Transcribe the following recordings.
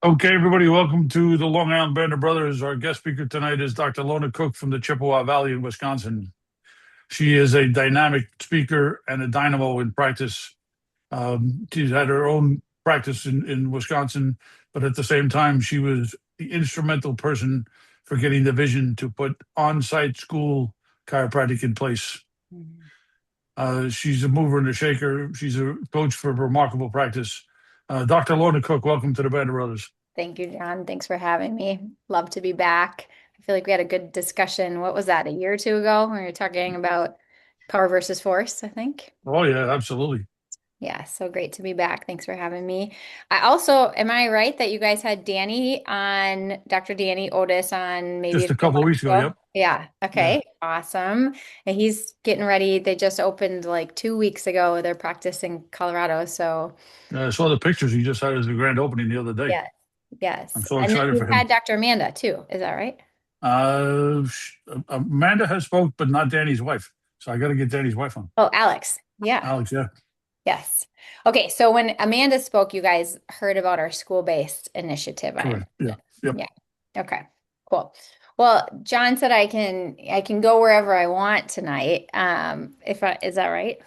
Okay, everybody, welcome to the Long Island Band of Brothers. Our guest speaker tonight is Dr. Lona Cook from the Chippewa Valley in Wisconsin. She is a dynamic speaker and a dynamo in practice. She's had her own practice in Wisconsin, but at the same time, she was the instrumental person for getting the vision to put on-site school chiropractic in place. Mhm. She's a mover and a shaker. She's a coach for remarkable practice. Dr. Lona Cook, welcome to the Band of Brothers. Thank you, John. Thanks for having me. Love to be back. I feel like we had a good discussion. What was that, a year or two ago when we were talking about power versus force, I think? Oh, yeah, absolutely. Yeah, so great to be back. Thanks for having me. I also, am I right that you guys had Danny on, Dr. Danny Otis on maybe a Just a few couple of months weeks ago, ago? yep. Yeah, Yeah. okay, awesome. And he's getting ready. They just opened like 2 weeks ago, their practice in Colorado. So, I saw the pictures he just had as the grand opening the other day. yes, I'm yes. so And then excited you for him. had Dr. Amanda too. Is that right? Amanda has spoke, but not Danny's wife. So I got to get Danny's wife on. Oh, Alex. Yeah. Alex, yeah. Yes. Okay. So when Amanda spoke, you guys heard about our school-based initiative, I Correct. Yeah. imagine. Yep. Yeah. Okay. Cool. Well, John said I can go wherever I want tonight. If I, is that right?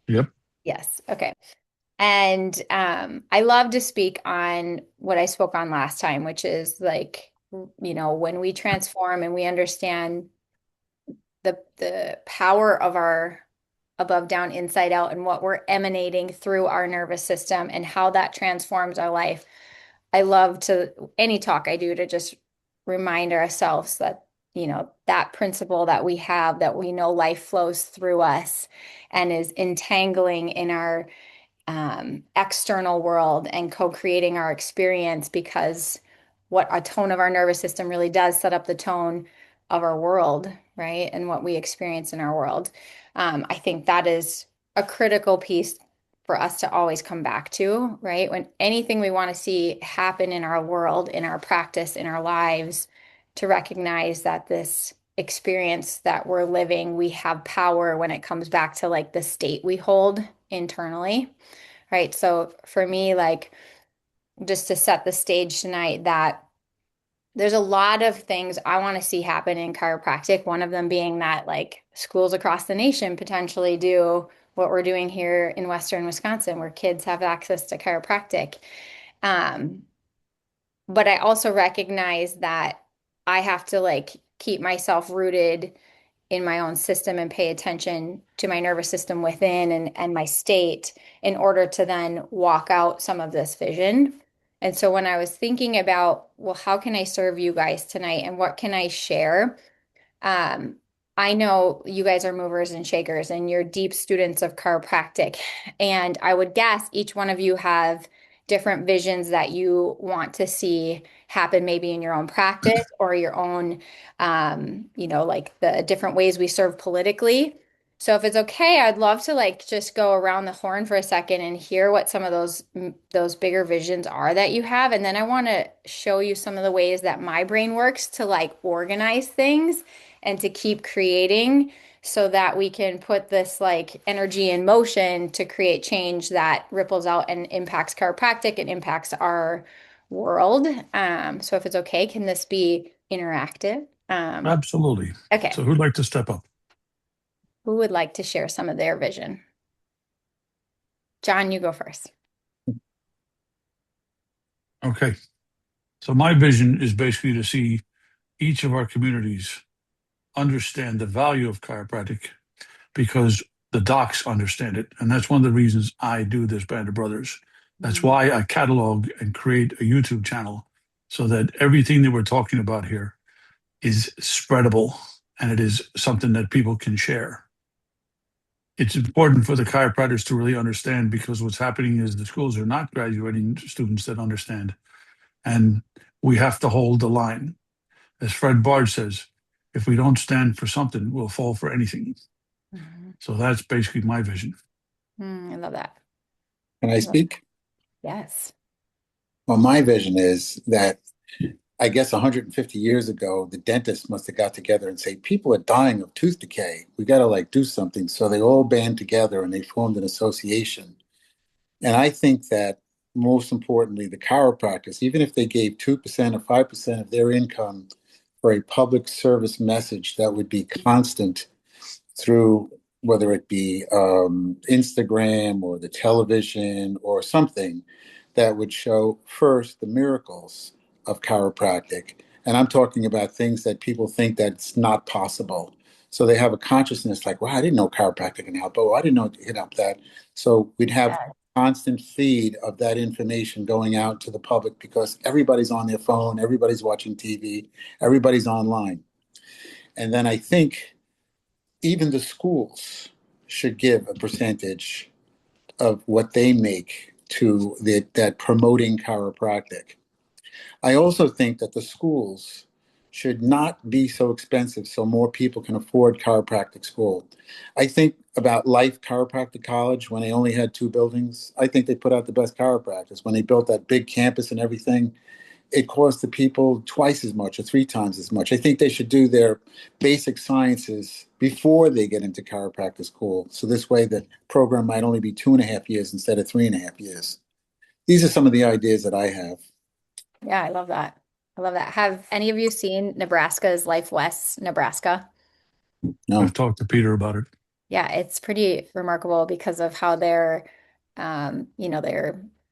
Yep. Yes. Okay. And I love to speak on what I spoke on last time, which is like, when we transform and we understand the power of our above, down, inside out, and what we're emanating through our nervous system and how that transforms our life. I love to, any talk I do, to just remind ourselves that, that principle that we have, that we know life flows through us and is entangling in our external world and co-creating our experience, because what a tone of our nervous system really does set up the tone of our world, right? And what we experience in our world. I think that is a critical piece for us to always come back to, right? When anything we want to see happen in our world, in our practice, in our lives, to recognize that this experience that we're living, we have power when it comes back to like the state we hold internally, right? So for me, like, just to set the stage tonight, that there's a lot of things I want to see happen in chiropractic. One of them being that like schools across the nation potentially do what we're doing here in Western Wisconsin, where kids have access to chiropractic. Um, but I also recognize that I have to like keep myself rooted in my own system and pay attention to my nervous system within and my state in order to then walk out some of this vision. And so when I was thinking about, well, how can I serve you guys tonight and what can I share? Um, I know you guys are movers and shakers and you're deep students of chiropractic. And I would guess each one of you have different visions that you want to see happen maybe in your own practice or your own, like the different ways we serve politically. So if it's okay, I'd love to like just go around the horn for a second and hear what some of those bigger visions are that you have. And then I want to show you some of the ways that my brain works to like organize things and to keep creating so that we can put this like energy in motion to create change that ripples out and impacts chiropractic and impacts our world. So if it's okay, can this be interactive? Absolutely. Okay. So who'd like to step up? Who would like to share some of their vision? John, you go first. Okay. So my vision is basically to see each of our communities understand the value of chiropractic because the docs understand it. And that's one of the reasons I do this Band of Brothers. That's Mhm. why I catalog and create a YouTube channel so that everything that we're talking about here is spreadable and it is something that people can share. It's important for the chiropractors to really understand because what's happening is the schools are not graduating students that understand. And we have to hold the line. As Fred Bard says, if we don't stand for something, we'll fall for anything. Mhm. So that's basically my vision. I love that. Can I I love speak? Yes. Well, my vision is that I guess 150 years ago, the dentists must have got together and say, people are dying of tooth decay. We got to like do something. So they all band together and they formed an association. And I think that most importantly, the chiropractors, even if they gave 2% or 5% of their income for a public service message that would be constant through whether it be Instagram or the television or something that would show first the miracles of chiropractic. And I'm talking about things that people think that's not possible. So they have a consciousness like, wow, I didn't know chiropractic can help. Oh, I didn't know it could help that. So we'd have constant feed of that information going out to the public because everybody's on their phone, everybody's watching TV, everybody's online. And then I think even the schools should give a percentage of what they make to that promoting chiropractic. I also think that the schools should not be so expensive so more people can afford chiropractic school. I think about Life Chiropractic College when they only had 2 buildings. I think they put out the best chiropractors. When they built that big campus and everything, it cost the people twice as much or 3 times as much. I think they should do their basic sciences before they get into chiropractic school. So this way the program might only be 2.5 years instead of 3.5 years. These are some of the ideas that I have. Yeah, I love that. I love that. Have any of you seen Nebraska's Life West Nebraska? No. I've talked to Peter about it. Yeah, it's pretty remarkable because of how they're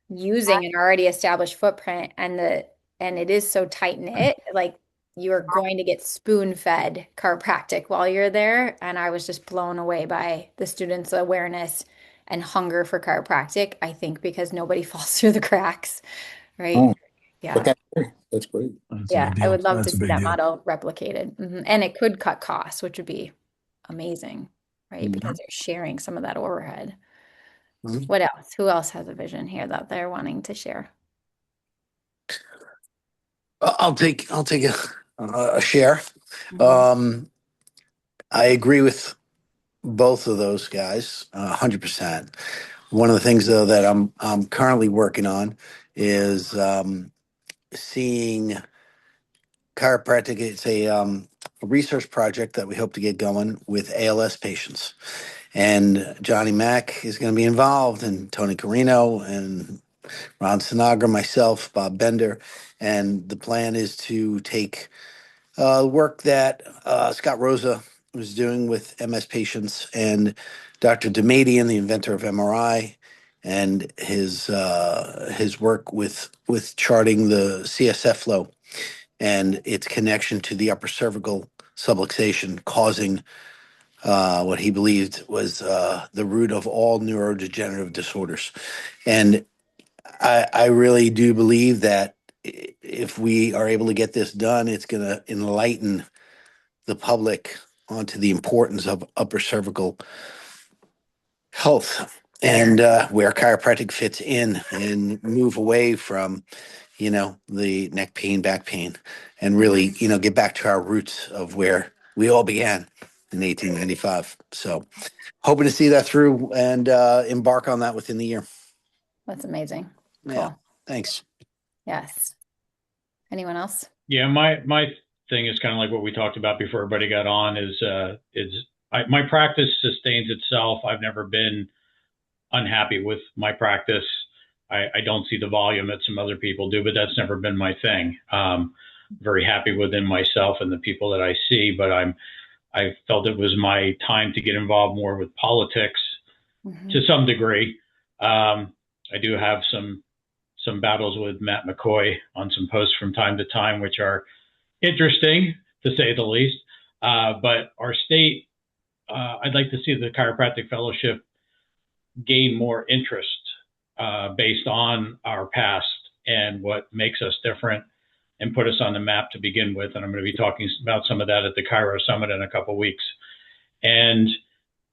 using an already established footprint and it is so tight knit. Like you are going to get spoon-fed chiropractic while you're there. And I was just blown away by the students' awareness and hunger for chiropractic, I think because nobody falls through the cracks, right? Oh, but Yeah. that's great. That's great. That's a Yeah, big I deal. would love to That's a see big that deal. model replicated. And it could cut costs, which would be amazing, right? Because they're sharing some of that overhead. Mhm. What else? Who else has a vision here that they're wanting to share? I'll take a share. Mhm. Um, I agree with both of those guys, 100%. One of the things though that I'm currently working on is seeing chiropractic. It's a research project that we hope to get going with ALS patients, and Johnny Mack is going to be involved, and Tony Carino and Ron Sinagra, myself, Bob Bender, and the plan is to take work that Scott Rosa was doing with MS patients and Dr. Damadian, the inventor of MRI, and his work with charting the CSF flow and its connection to the upper cervical subluxation, causing what he believed was the root of all neurodegenerative disorders. And I really do believe that if we are able to get this done, it's going to enlighten the public onto the importance of upper cervical health and where chiropractic fits in and move away from, the neck pain, back pain, and really, get back to our roots of where we all began in 1895. So hoping to see that through and embark on that within the year. That's amazing. Yeah. Cool. Thanks. Yes. Anyone else? Yeah, my thing is kind of like what we talked about before everybody got on my practice sustains itself. I've never been unhappy with my practice. I don't see the volume that some other people do, but that's never been my thing. Very happy within myself and the people that I see, but I felt it was my time to get involved more with politics to some degree. I do have some battles with Matt McCoy on some posts from time to time, which are interesting to say the least. But our state, I'd like to see the chiropractic fellowship gain more interest based on our past and what makes us different and put us on the map to begin with. And I'm going to be talking about some of that at the Chiro Summit in a couple of weeks. And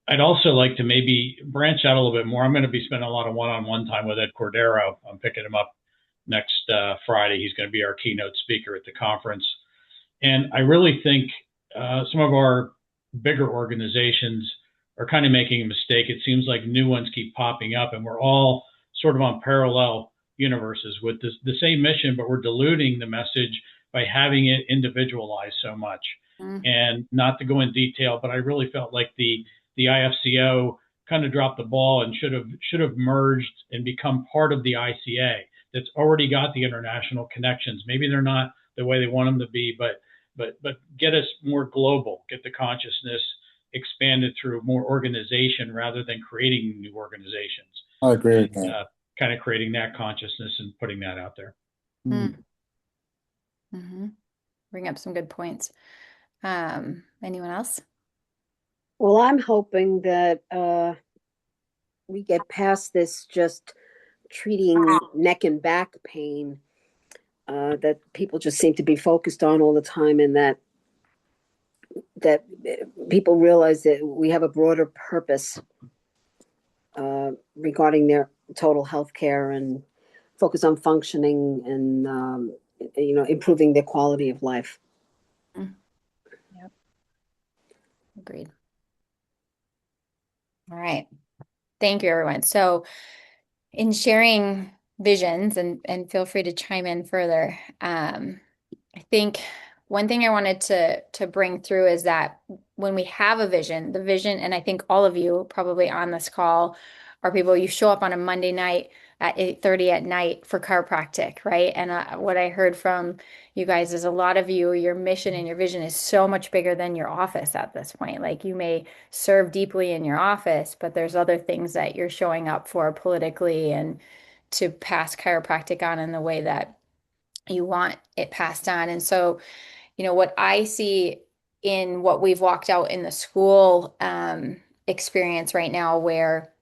I'd also like to maybe branch out a little bit more. I'm going to be spending a lot of one-on-one time with Ed Cordero. I'm picking him up next Friday. He's going to be our keynote speaker at the conference. And I really think some of our bigger organizations are kind of making a mistake. It seems like new ones keep popping up, and we're all sort of on parallel universes with the same mission, but we're diluting the message by having it individualized so much. And not to go in detail, but I really felt like the IFCO kind of dropped the ball and should have merged and become part of the ICA that's already got the international connections. Maybe they're not the way they want them to be, but get us more global, get the consciousness expanded through more organization rather than creating new organizations. I agree with And that. kind of creating that consciousness and putting that out there. Mm-hmm. Bring up some good points. Anyone else? Well, I'm hoping that we get past this just treating neck and back pain that people just seem to be focused on all the time, and that people realize that we have a broader purpose regarding their total health care, and focus on functioning and improving their quality of life. Yep. Agreed. All right. Thank you, everyone. So in sharing visions, and feel free to chime in further, I think one thing I wanted to bring through is that when we have a vision, the vision, and I think all of you probably on this call are people, you show up on a Monday night at 8:30 at night for chiropractic, right? And what I heard from you guys is a lot of you, your mission and your vision is so much bigger than your office at this point. Like, you may serve deeply in your office, but there's other things that you're showing up for politically and to pass chiropractic on in the way that you want it passed on. And so, what I see in what we've walked out in the school experience right now, where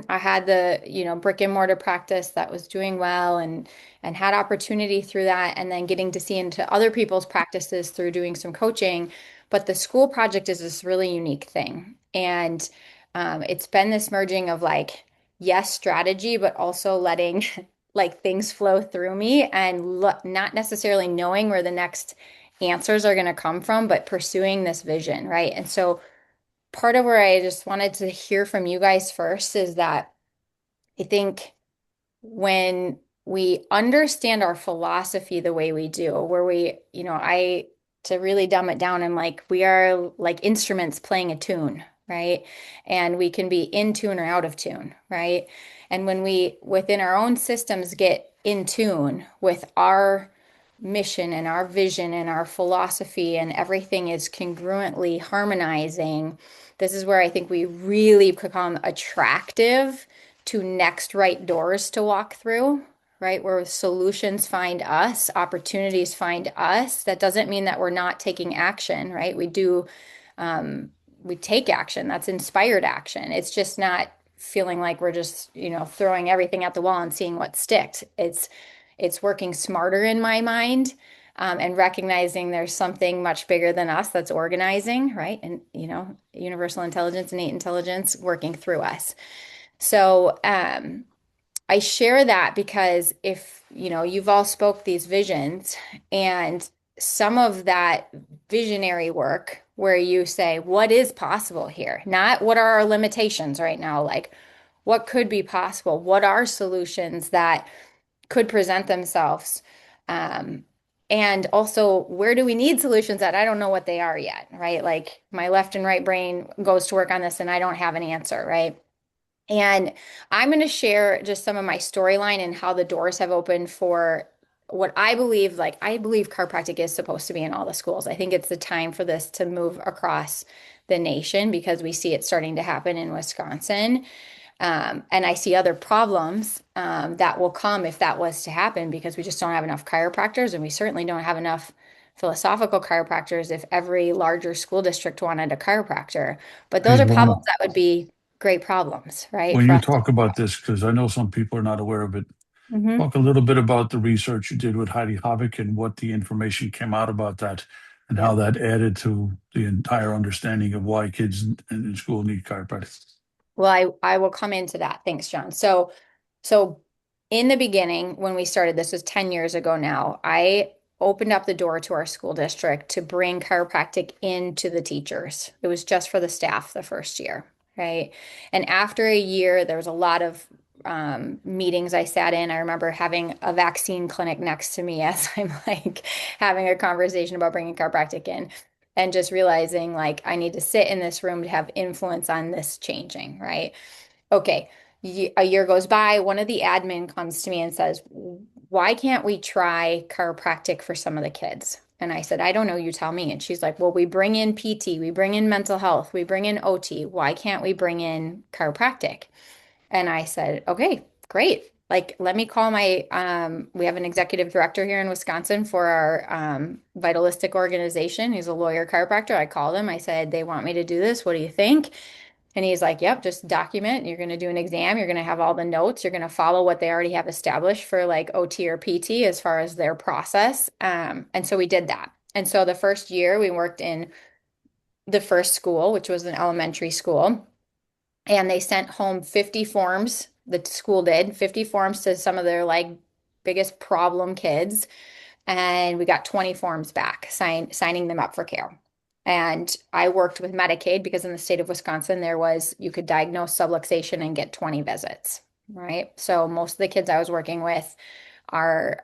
I had the, brick and mortar practice that was doing well and had opportunity through that, and then getting to see into other people's practices through doing some coaching. But the school project is this really unique thing. And it's been this merging of like, yes, strategy, but also letting like things flow through me and not necessarily knowing where the next answers are going to come from, but pursuing this vision, right? And so part of where I just wanted to hear from you guys first is that I think when we understand our philosophy the way we do, where we, to really dumb it down, I'm like, we are like instruments playing a tune, right? And we can be in tune or out of tune, right? And when we, within our own systems, get in tune with our mission and our vision and our philosophy, and everything is congruently harmonizing, this is where I think we really become attractive to next right doors to walk through, right? Where solutions find us, opportunities find us. That doesn't mean that we're not taking action, right? We do, we take action. That's inspired action. It's just not feeling like we're just, throwing everything at the wall and seeing what sticks. It's working smarter in my mind, and recognizing there's something much bigger than us that's organizing, right? And, universal intelligence, innate intelligence working through us. So I share that because if, you've all spoke these visions, and some of that visionary work where you say, what is possible here? Not what are our limitations right now? Like, what could be possible? What are solutions that could present themselves? And also, where do we need solutions that I don't know what they are yet, right? Like, my left and right brain goes to work on this and I don't have an answer, right? And I'm going to share just some of my storyline and how the doors have opened for what I believe. Like, I believe chiropractic is supposed to be in all the schools. I think it's the time for this to move across the nation, because we see it starting to happen in Wisconsin. And I see other problems that will come if that was to happen, because we just don't have enough chiropractors, and we certainly don't have enough philosophical chiropractors if every larger school district wanted a chiropractor. But those Hey, are Lona, problems that would be great problems, right? when For you us. talk about this, because I know some people are not aware of it, Mm-hmm. talk a little bit about the research you did with Heidi Havik and what the information came out about that, and Yeah. how that added to the entire understanding of why kids in school need chiropractic. Well, I will come into that. Thanks, John. So in the beginning, when we started, this was 10 years ago now, I opened up the door to our school district to bring chiropractic into the teachers. It was just for the staff the first year, right? And after a year, there was a lot of meetings I sat in. I remember having a vaccine clinic next to me as I'm like having a conversation about bringing chiropractic in. and just realizing like I need to sit in this room to have influence on this changing, right? Okay, a year goes by, one of the admin comes to me and says, why can't we try chiropractic for some of the kids? And I said, I don't know, you tell me. And she's like, well, we bring in PT, we bring in mental health, we bring in OT. Why can't we bring in chiropractic? And I said, okay, great. Like, let me call my, we have an executive director here in Wisconsin for our vitalistic organization. He's a lawyer chiropractor. I called him. I said, they want me to do this. What do you think? And he's like, yep, just document. You're going to do an exam. You're going to have all the notes. You're going to follow what they already have established for like OT or PT as far as their process. And so we did that. And so the first year we worked in the first school, which was an elementary school, and they sent home 50 forms. The school did 50 forms to some of their like biggest problem kids. And we got 20 forms back, signing them up for care. And I worked with Medicaid because in the state of Wisconsin, you could diagnose subluxation and get 20 visits, right? So most of the kids I was working with are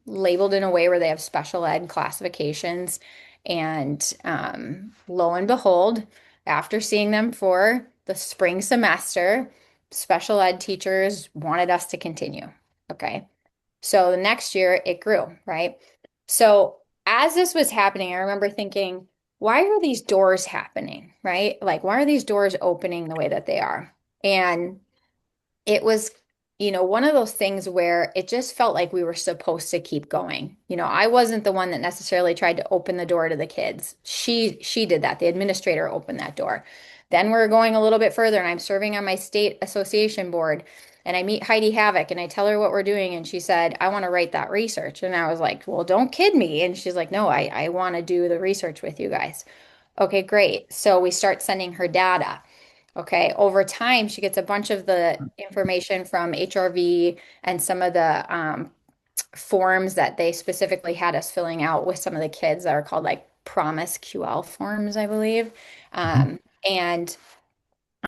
labeled in a way where they have special ed classifications. And lo and behold, after seeing them for the spring semester, special ed teachers wanted us to continue. Okay. So the next year it grew, right? So as this was happening, I remember thinking, why are these doors happening, right? Like, why are these doors opening the way that they are? And it was, one of those things where it just felt like we were supposed to keep going. I wasn't the one that necessarily tried to open the door to the kids. She did that. The administrator opened that door. Then we're going a little bit further, and I'm serving on my state association board. And I meet Heidi Havoc and I tell her what we're doing. And she said, I want to write that research. And I was like, well, don't kid me. And she's like, no, I want to do the research with you guys. Okay, great. So we start sending her data. Okay, over time, she gets a bunch of the information from HRV and some of the forms that they specifically had us filling out with some of the kids that are called like Promise QL forms, I believe. And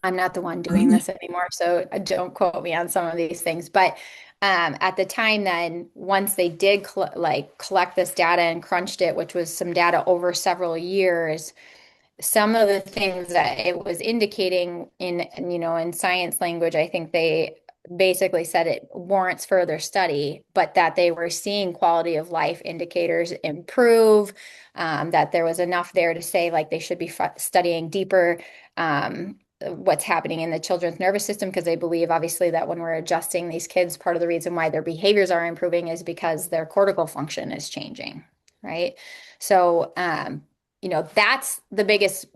I'm not the one doing this anymore, so don't quote me on some of these things. But at the time, then once they did collect this data and crunched it, which was some data over several years, some of the things that it was indicating in science language, I think they basically said it warrants further study, but that they were seeing quality of life indicators improve, that there was enough there to say like they should be studying deeper what's happening in the children's nervous system, because they believe obviously that when we're adjusting these kids, part of the reason why their behaviors are improving is because their cortical function is changing, right? So that's the biggest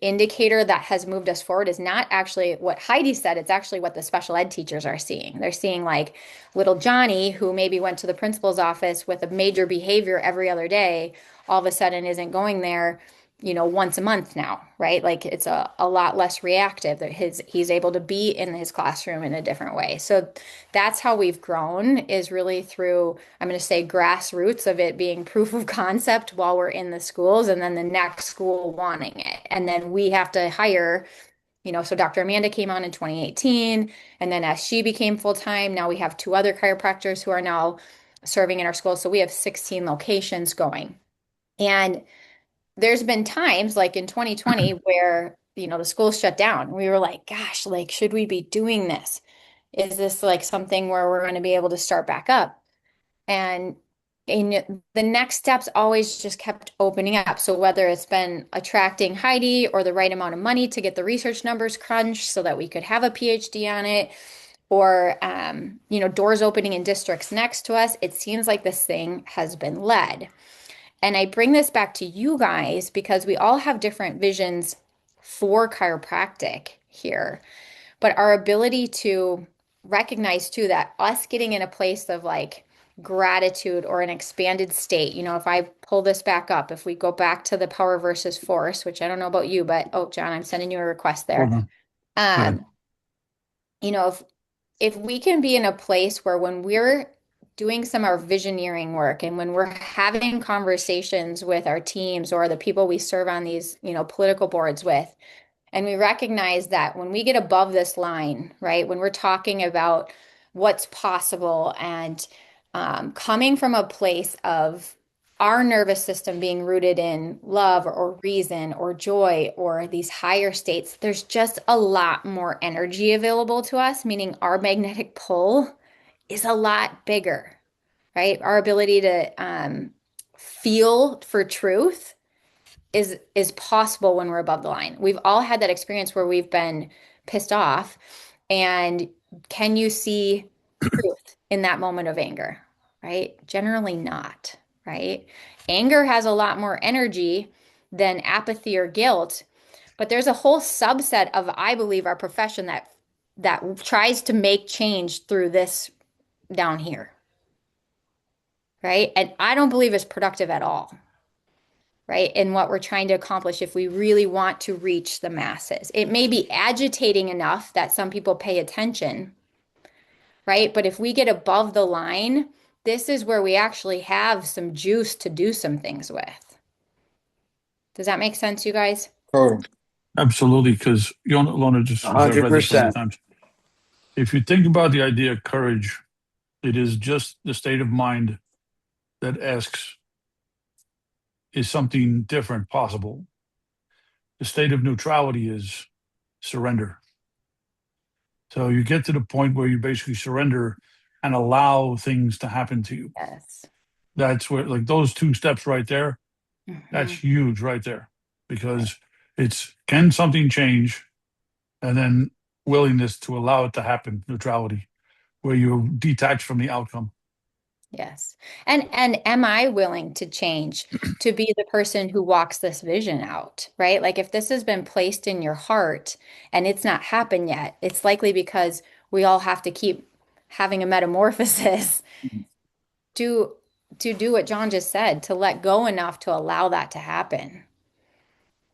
indicator that has moved us forward, is not actually what Heidi said. It's actually what the special ed teachers are seeing. They're seeing like little Johnny, who maybe went to the principal's office with a major behavior every other day, all of a sudden isn't going there, once a month now, right? Like it's a lot less reactive. He's able to be in his classroom in a different way. So that's how we've grown, is really through, I'm going to say, grassroots of it being proof of concept while we're in the schools, and then the next school wanting it. And then we have to hire, so Dr. Amanda came on in 2018. And then as she became full-time, now we have 2 other chiropractors who are now serving in our school. So we have 16 locations going. And there's been times like in 2020 where, the school shut down. We were like, gosh, like, should we be doing this? Is this like something where we're going to be able to start back up? And the next steps always just kept opening up. So whether it's been attracting Heidi or the right amount of money to get the research numbers crunched so that we could have a PhD on it, or, doors opening in districts next to us, it seems like this thing has been led. And I bring this back to you guys because we all have different visions for chiropractic here, but our ability to recognize too that us getting in a place of like gratitude or an expanded state, if I pull this back up, if we go back to the power versus force, which I don't know about you, but John, I'm sending you a request there. Right. If we can be in a place where when we're doing some of our visioneering work and when we're having conversations with our teams or the people we serve on these, political boards with, and we recognize that when we get above this line, right, when we're talking about what's possible and coming from a place of our nervous system being rooted in love or reason or joy or these higher states, there's just a lot more energy available to us, meaning our magnetic pull is a lot bigger, right? Our ability to feel for truth is possible when we're above the line. We've all had that experience where we've been pissed off, and can you see truth in that moment of anger, right? Generally not, right? Anger has a lot more energy than apathy or guilt, but there's a whole subset of, I believe, our profession that tries to make change through this down here, right? And I don't believe it's productive at all, right? In what we're trying to accomplish if we really want to reach the masses. It may be agitating enough that some people pay attention, right? But if we get above the line, this is where we actually have some juice to do some things with. Does that make sense, you guys? Totally. Absolutely, because Lona, just because I've read this so many 100%. times, if you think about the idea of courage, it is just the state of mind that asks, is something different possible? The state of neutrality is surrender. So you get to the point where you basically surrender and allow things to happen to you. Yes. That's where, like, those two steps right there, that's huge right there, because it's, can something change? And then willingness to allow it to happen, neutrality, where you're detached from the outcome. Yes. And am I willing to change to be the person who walks this vision out, right? Like if this has been placed in your heart and it's not happened yet, it's likely because we all have to keep having a metamorphosis to do what John just said, to let go enough to allow that to happen.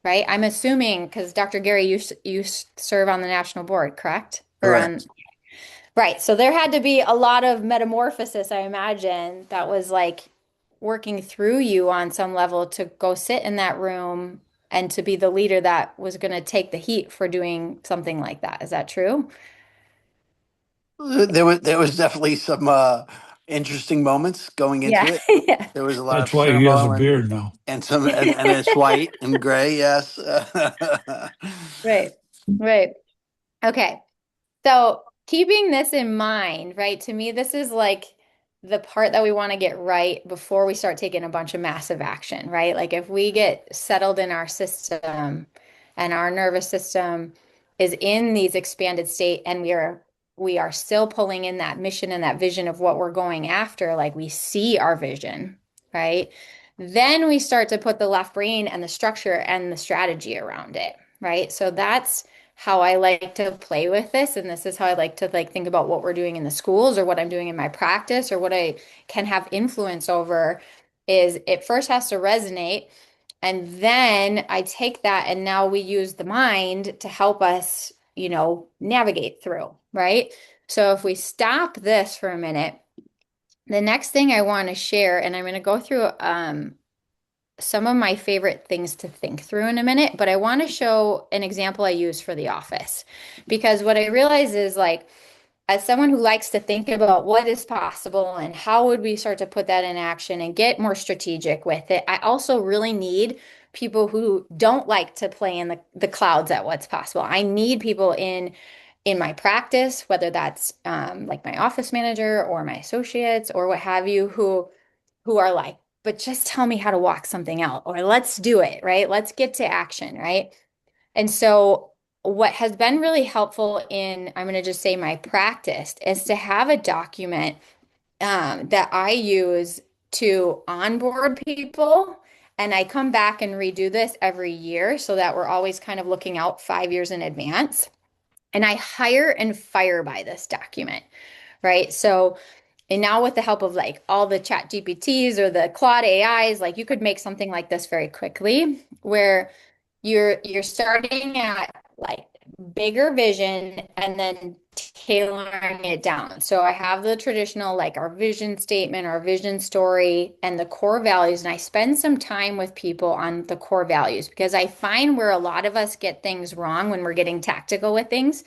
Right? I'm assuming because Dr. Gary, you serve on the national board, correct? Or on Correct. Right. So there had to be a lot of metamorphosis, I imagine, that was like working through you on some level to go sit in that room and to be the leader that was going to take the heat for doing something like that. Is that true? There was definitely some interesting moments going Yeah. into it. Yeah. There was a lot of That's why he has a turmoil beard now. and some and it's white and gray. Yes. Right. Right. Okay. So keeping this in mind, right? To me, this is like the part that we want to get right before we start taking a bunch of massive action, right? Like if we get settled in our system and our nervous system is in these expanded state and we are still pulling in that mission and that vision of what we're going after, like we see our vision, right? Then we start to put the left brain and the structure and the strategy around it, right? So that's how I like to play with this. And this is how I like to like think about what we're doing in the schools or what I'm doing in my practice or what I can have influence over is it first has to resonate. And then I take that and now we use the mind to help us, navigate through, right? So if we stop this for a minute, the next thing I want to share, and I'm going to go through some of my favorite things to think through in a minute, but I want to show an example I use for the office because what I realize is like, as someone who likes to think about what is possible and how would we start to put that in action and get more strategic with it, I also really need people who don't like to play in the clouds at what's possible. I need people in my practice, whether that's like my office manager or my associates or what have you, who are like, but just tell me how to walk something out, or let's do it, right? Let's get to action, right? And so, what has been really helpful in, I'm going to just say my practice, is to have a document that I use to onboard people. And I come back and redo this every year so that we're always kind of looking out 5 years in advance. And I hire and fire by this document, right? So, and now with the help of like all the chat GPTs or the Claude AIs, like you could make something like this very quickly where you're starting at like bigger vision and then tailoring it down. So I have the traditional like our vision statement, our vision story, and the core values. And I spend some time with people on the core values because I find where a lot of us get things wrong when we're getting tactical with things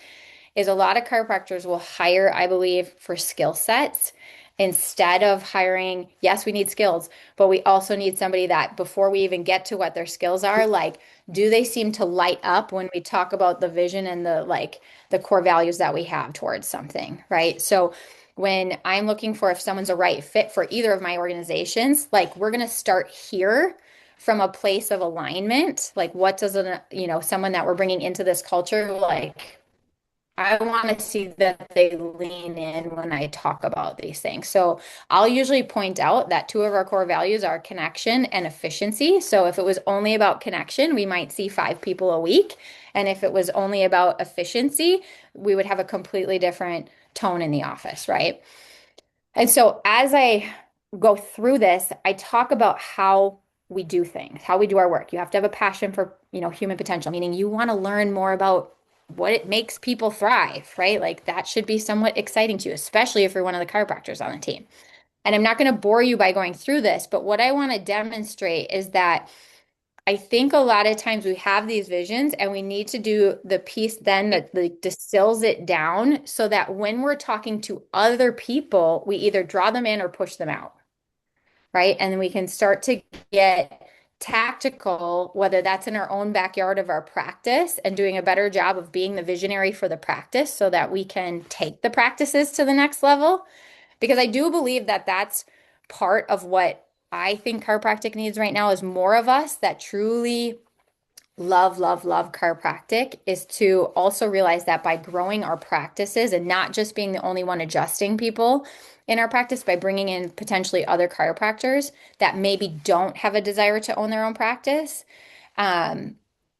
is a lot of chiropractors will hire, I believe, for skill sets instead of hiring, yes, we need skills, but we also need somebody that before we even get to what their skills are, like, do they seem to light up when we talk about the vision and the core values that we have towards something, right? So when I'm looking for if someone's a right fit for either of my organizations, like we're going to start here from a place of alignment. Like what does someone that we're bringing into this culture, like I want to see that they lean in when I talk about these things. So I'll usually point out that two of our core values are connection and efficiency. So if it was only about connection, we might see 5 people a week. And if it was only about efficiency, we would have a completely different tone in the office, right? And so as I go through this, I talk about how we do things, how we do our work. You have to have a passion for, human potential, meaning you want to learn more about what it makes people thrive, right? Like that should be somewhat exciting to you, especially if you're one of the chiropractors on the team. And I'm not going to bore you by going through this, but what I want to demonstrate is that I think a lot of times we have these visions and we need to do the piece then that like distills it down so that when we're talking to other people, we either draw them in or push them out, right? And then we can start to get tactical, whether that's in our own backyard of our practice and doing a better job of being the visionary for the practice so that we can take the practices to the next level. Because I do believe that that's part of what I think chiropractic needs right now is more of us that truly love, love, love chiropractic is to also realize that by growing our practices and not just being the only one adjusting people in our practice by bringing in potentially other chiropractors that maybe don't have a desire to own their own practice,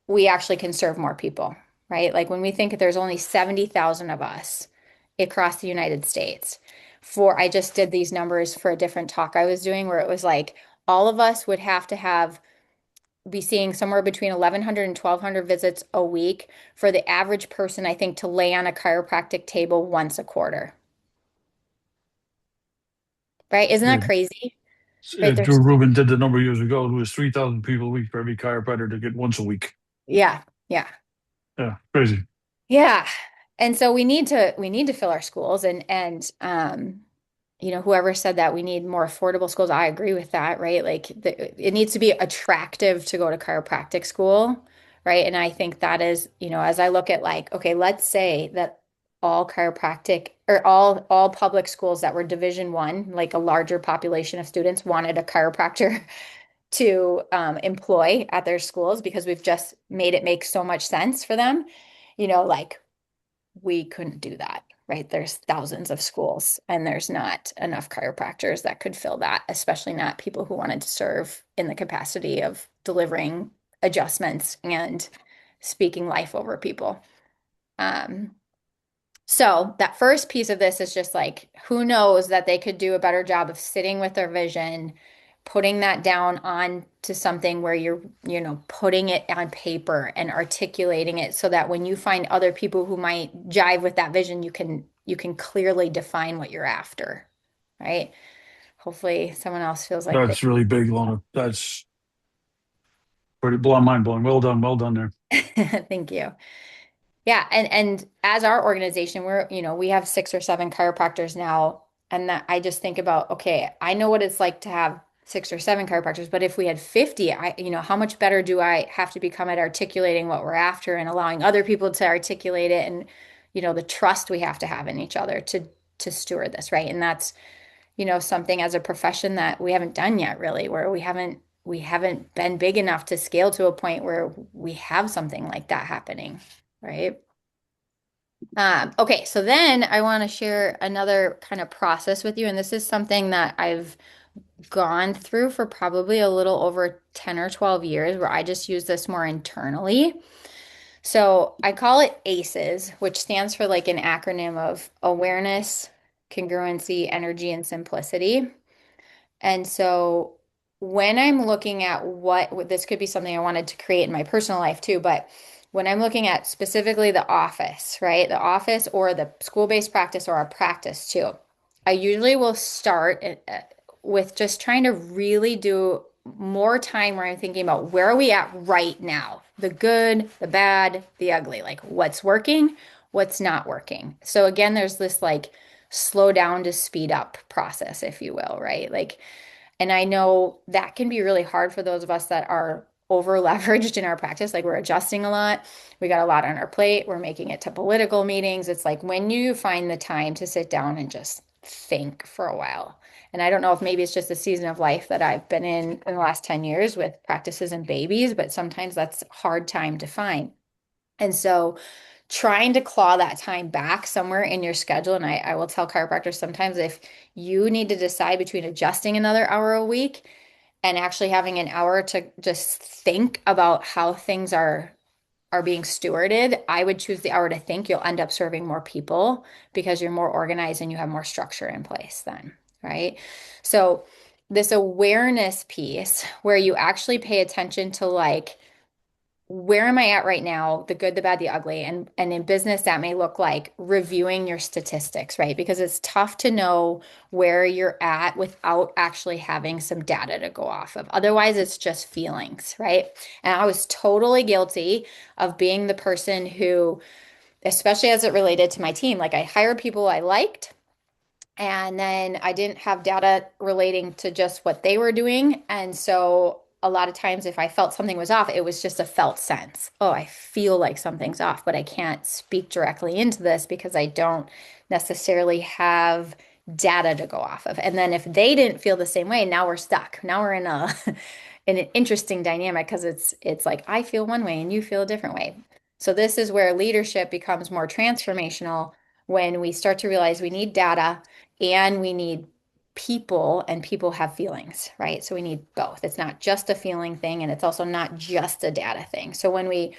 we actually can serve more people, right? Like when we think that there's only 70,000 of us across the United States. I just did these numbers for a different talk I was doing where it was like all of us would have to be seeing somewhere between 1,100 and 1,200 visits a week for the average person, I think, to lay on a chiropractic table once a quarter. Right? Isn't that crazy? Right? Drew Rubin did the number years ago. It was 3,000 people a week for every chiropractor to get once a week. Yeah. Yeah. Yeah, crazy. Yeah. And so we need to fill our schools whoever said that we need more affordable schools, I agree with that, right? Like it needs to be attractive to go to chiropractic school, right? And I think that is, as I look at like, okay, let's say that all chiropractic or all public schools that were Division 1, like a larger population of students wanted a chiropractor to employ at their schools because we've just made it make so much sense for them, like we couldn't do that, right? There's thousands of schools and there's not enough chiropractors that could fill that, especially not people who wanted to serve in the capacity of delivering adjustments and speaking life over people. So that first piece of this is just like, who knows that they could do a better job of sitting with their vision, putting that down onto something where you're, putting it on paper and articulating it so that when you find other people who might jive with that vision, you can clearly define what you're after, right? Hopefully someone else feels like That's really big, Lona. That's pretty mind blowing. Well done there. Thank you. Yeah, and as our organization, we have 6 or 7 chiropractors now, and that I just think about, okay, I know what it's like to have 6 or 7 chiropractors, but if we had 50, how much better do I have to become at articulating what we're after and allowing other people to articulate it and, the trust we have to have in each other to steward this, right? And that's, something as a profession that we haven't done yet really, where we haven't been big enough to scale to a point where we have something like that happening. Right. Okay, so then I want to share another kind of process with you. And this is something that I've gone through for probably a little over 10 or 12 years, where I just use this more internally. So I call it ACEs, which stands for like an acronym of awareness, congruency, energy, and simplicity. And so when I'm looking at this could be something I wanted to create in my personal life too, but when I'm looking at specifically the office, right? The office or the school-based practice or our practice too, I usually will start with just trying to really do more time where I'm thinking about where are we at right now? The good, the bad, the ugly, like what's working, what's not working. So again, there's this like slow down to speed up process, if you will, right? Like, and I know that can be really hard for those of us that are over leveraged in our practice. Like we're adjusting a lot. We got a lot on our plate. We're making it to political meetings. It's like when you find the time to sit down and just think for a while. And I don't know if maybe it's just a season of life that I've been in the last 10 years with practices and babies, but sometimes that's a hard time to find. And so trying to claw that time back somewhere in your schedule. And I will tell chiropractors sometimes if you need to decide between adjusting another hour a week and actually having an hour to just think about how things are being stewarded, I would choose the hour to think. You'll end up serving more people because you're more organized and you have more structure in place then, right? So this awareness piece where you actually pay attention to like, where am I at right now? The good, the bad, the ugly. And in business, that may look like reviewing your statistics, right? Because it's tough to know where you're at without actually having some data to go off of. Otherwise, it's just feelings, right? And I was totally guilty of being the person who, especially as it related to my team, like I hired people I liked. And then I didn't have data relating to just what they were doing. And so a lot of times, if I felt something was off, it was just a felt sense. Oh, I feel like something's off, but I can't speak directly into this because I don't necessarily have data to go off of. And then if they didn't feel the same way, now we're stuck. Now we're in a in an interesting dynamic because it's like I feel one way and you feel a different way. So this is where leadership becomes more transformational when we start to realize we need data and we need people, and people have feelings, right? So we need both. It's not just a feeling thing, and it's also not just a data thing. So when we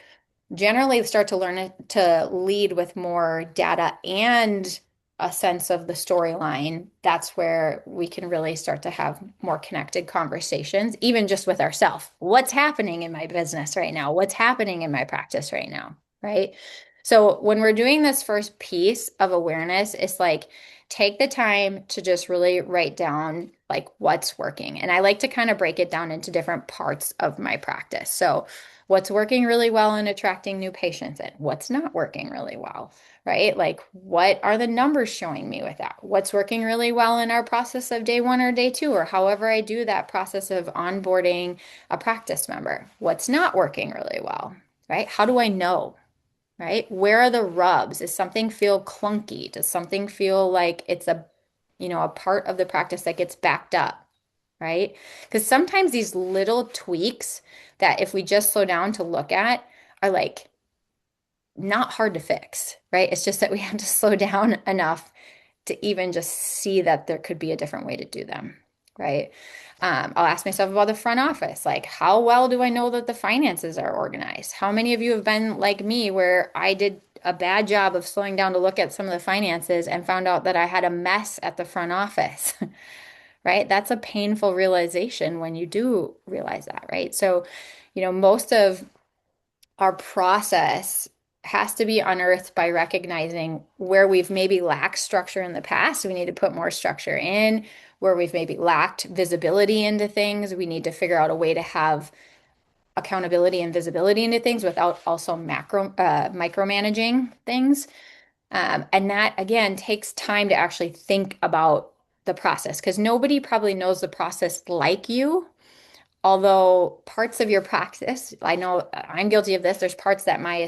generally start to learn to lead with more data and a sense of the storyline, that's where we can really start to have more connected conversations, even just with ourselves. What's happening in my business right now? What's happening in my practice right now? Right. So when we're doing this first piece of awareness, it's like take the time to just really write down like what's working. And I like to kind of break it down into different parts of my practice. So what's working really well in attracting new patients and what's not working really well, right? Like, what are the numbers showing me with that? What's working really well in our process of day one or day two, or however I do that process of onboarding a practice member? What's not working really well, right? How do I know? Right? Where are the rubs? Does something feel clunky? Does something feel like it's a part of the practice that gets backed up? Right? Because sometimes these little tweaks that if we just slow down to look at are like not hard to fix, right? It's just that we have to slow down enough to even just see that there could be a different way to do them, right? I'll ask myself about the front office. Like, how well do I know that the finances are organized? How many of you have been like me where I did a bad job of slowing down to look at some of the finances and found out that I had a mess at the front office? Right? That's a painful realization when you do realize that, right? So, most of our process has to be unearthed by recognizing where we've maybe lacked structure in the past. We need to put more structure in. Where we've maybe lacked visibility into things, we need to figure out a way to have accountability and visibility into things without also micromanaging things. And that again takes time to actually think about the process because nobody probably knows the process like you. Although parts of your practice, I know I'm guilty of this. There's parts that my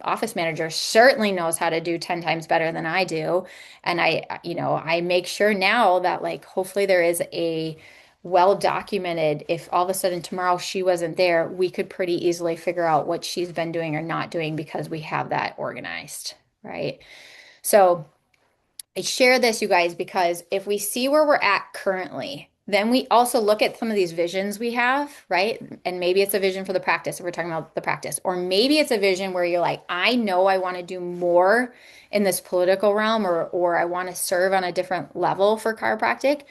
office manager certainly knows how to do 10 times better than I do. And I make sure now that like hopefully there is a well documented, if all of a sudden tomorrow she wasn't there, we could pretty easily figure out what she's been doing or not doing because we have that organized, right? So I share this, you guys, because if we see where we're at currently, then we also look at some of these visions we have, right? And maybe it's a vision for the practice if we're talking about the practice, or maybe it's a vision where you're like, I know I want to do more in this political realm, or I want to serve on a different level for chiropractic,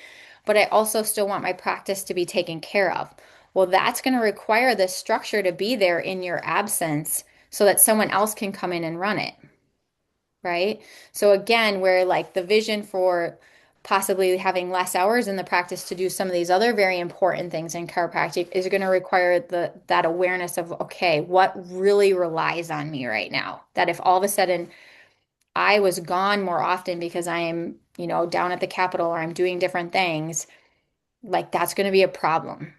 but I also still want my practice to be taken care of. Well, that's going to require this structure to be there in your absence so that someone else can come in and run it. Right? So again, where like the vision for possibly having less hours in the practice to do some of these other very important things in chiropractic is going to require that awareness of, okay, what really relies on me right now? That if all of a sudden I was gone more often because I am, down at the Capitol or I'm doing different things, like that's going to be a problem,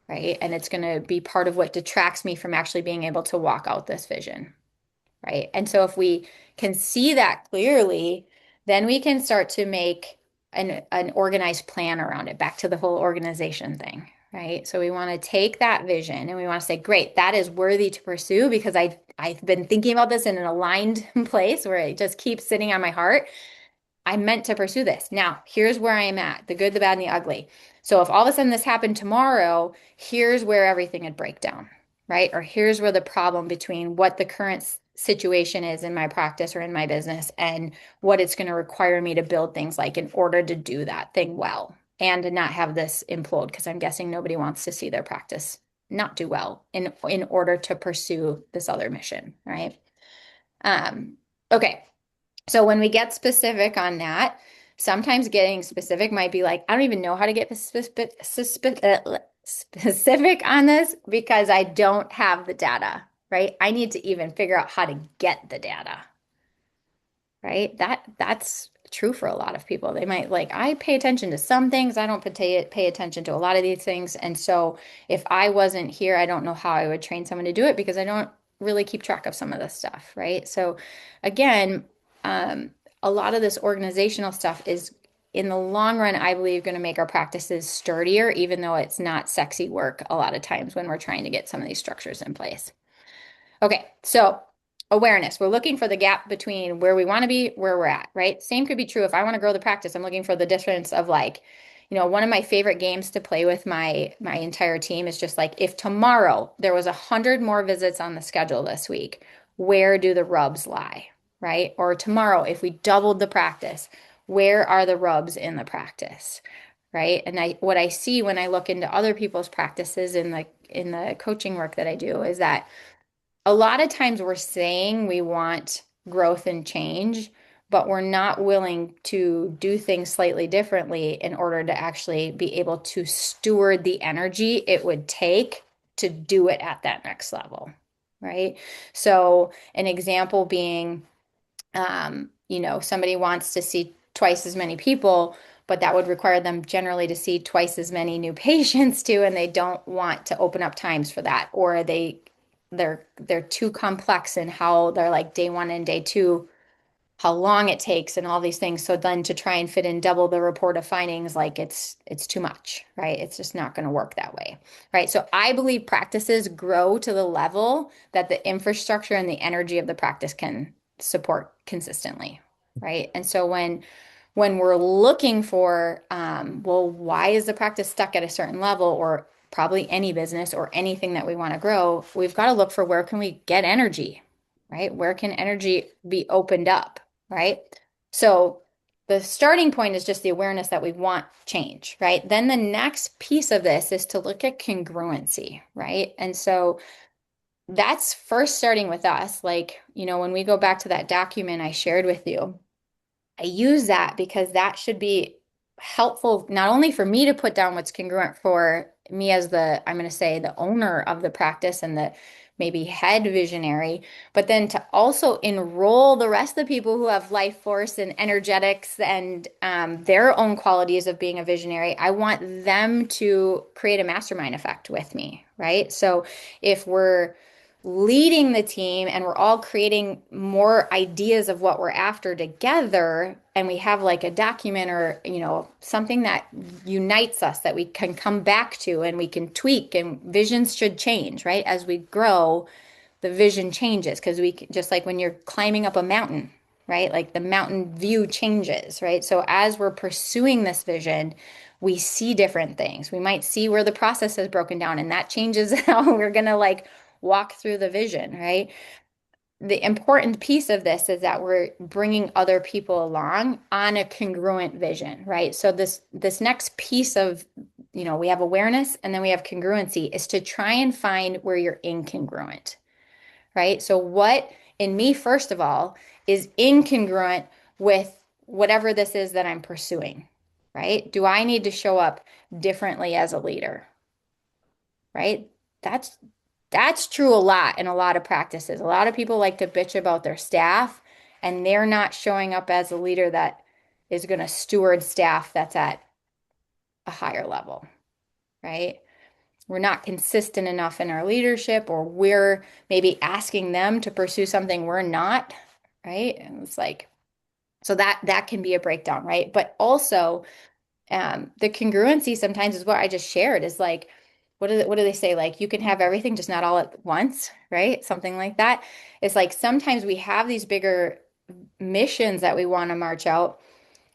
right? And it's going to be part of what detracts me from actually being able to walk out this vision, right? And so if we can see that clearly, then we can start to make an organized plan around it, back to the whole organization thing, right? So we want to take that vision and we want to say, great, that is worthy to pursue because I've been thinking about this in an aligned place where it just keeps sitting on my heart. I meant to pursue this. Now, here's where I am at, the good, the bad, and the ugly. So if all of a sudden this happened tomorrow, here's where everything would break down, right? Or here's where the problem between what the current situation is in my practice or in my business and what it's going to require me to build things like in order to do that thing well and to not have this implode, because I'm guessing nobody wants to see their practice not do well in order to pursue this other mission, right? Okay. So when we get specific on that, sometimes getting specific might be like, I don't even know how to get specific on this because I don't have the data, right? I need to even figure out how to get the data, right? That's true for a lot of people. They might like, I pay attention to some things. I don't pay attention to a lot of these things. And so if I wasn't here, I don't know how I would train someone to do it because I don't really keep track of some of this stuff, right? So again, a lot of this organizational stuff is in the long run, I believe, going to make our practices sturdier, even though it's not sexy work a lot of times when we're trying to get some of these structures in place. Okay, so awareness. We're looking for the gap between where we want to be, where we're at, right? Same could be true if I want to grow the practice. I'm looking for the difference of like, one of my favorite games to play with my entire team is just like, if tomorrow there was 100 more visits on the schedule this week, where do the rubs lie, right? Or tomorrow, if we doubled the practice, where are the rubs in the practice, right? And what I see when I look into other people's practices in the coaching work that I do is that a lot of times we're saying we want growth and change, but we're not willing to do things slightly differently in order to actually be able to steward the energy it would take to do it at that next level, right? So an example being, somebody wants to see twice as many people, but that would require them generally to see twice as many new patients too, and they don't want to open up times for that, or they're too complex in how they're like day one and day two, how long it takes and all these things. So then to try and fit in double the report of findings, like it's too much, right? It's just not going to work that way, right? So I believe practices grow to the level that the infrastructure and the energy of the practice can support consistently, right? And so when we're looking for, well, why is the practice stuck at a certain level, or probably any business or anything that we want to grow, we've got to look for where can we get energy, right? Where can energy be opened up, right? So the starting point is just the awareness that we want change, right? Then the next piece of this is to look at congruency, right? And so that's first starting with us. Like, when we go back to that document I shared with you, I use that because that should be helpful not only for me to put down what's congruent for me as I'm going to say the owner of the practice and the maybe head visionary, but then to also enroll the rest of the people who have life force and energetics and their own qualities of being a visionary. I want them to create a mastermind effect with me, right? So if we're leading the team and we're all creating more ideas of what we're after together, and we have like a document or something that unites us that we can come back to and we can tweak, and visions should change, right? As we grow, the vision changes because just like when you're climbing up a mountain, right? Like the mountain view changes, right? So as we're pursuing this vision, we see different things. We might see where the process has broken down, and that changes how we're going to like walk through the vision, right? The important piece of this is that we're bringing other people along on a congruent vision, right? So this next piece of, we have awareness and then we have congruency, is to try and find where you're incongruent, right? So what in me, first of all, is incongruent with whatever this is that I'm pursuing, right? Do I need to show up differently as a leader, right? That's true a lot in a lot of practices. A lot of people like to bitch about their staff and they're not showing up as a leader that is going to steward staff that's at a higher level, right? We're not consistent enough in our leadership, or we're maybe asking them to pursue something we're not, right? And it's like, so that can be a breakdown, right? But also, the congruency sometimes is what I just shared is like, what do they say? Like, you can have everything, just not all at once, right? Something like that. It's like sometimes we have these bigger missions that we want to march out,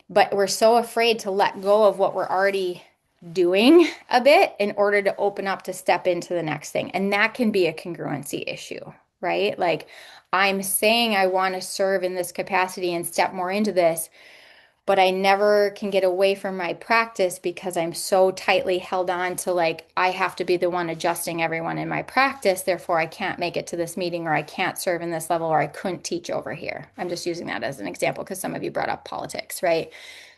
but we're so afraid to let go of what we're already doing a bit in order to open up to step into the next thing. And that can be a congruency issue, right? Like, I'm saying I want to serve in this capacity and step more into this, but I never can get away from my practice because I'm so tightly held on to, like, I have to be the one adjusting everyone in my practice. Therefore, I can't make it to this meeting, or I can't serve in this level, or I couldn't teach over here. I'm just using that as an example because some of you brought up politics, right?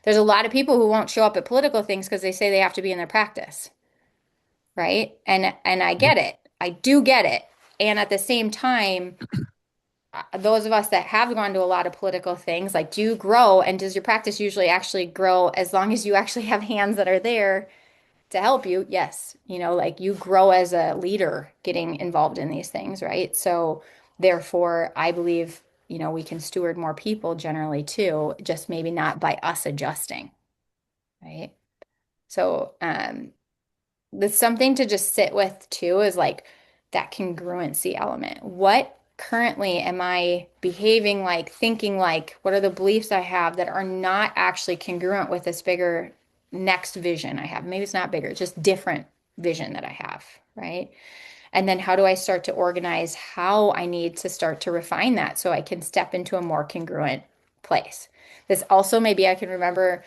There's a lot of people who won't show up at political things because they say they have to be in their practice, right? And I get it. I do get it. And at the same time, those of us that have gone to a lot of political things, like, do you grow, and does your practice usually actually grow as long as you actually have hands that are there to help you? Yes. Like, you grow as a leader getting involved in these things, right? So therefore, I believe, we can steward more people generally too, just maybe not by us adjusting, right? So, that's something to just sit with too, is like that congruency element. What currently am I behaving like, thinking like? What are the beliefs I have that are not actually congruent with this bigger next vision I have? Maybe it's not bigger, it's just different vision that I have, right? And then how do I start to organize how I need to start to refine that so I can step into a more congruent place? This also, maybe I can remember,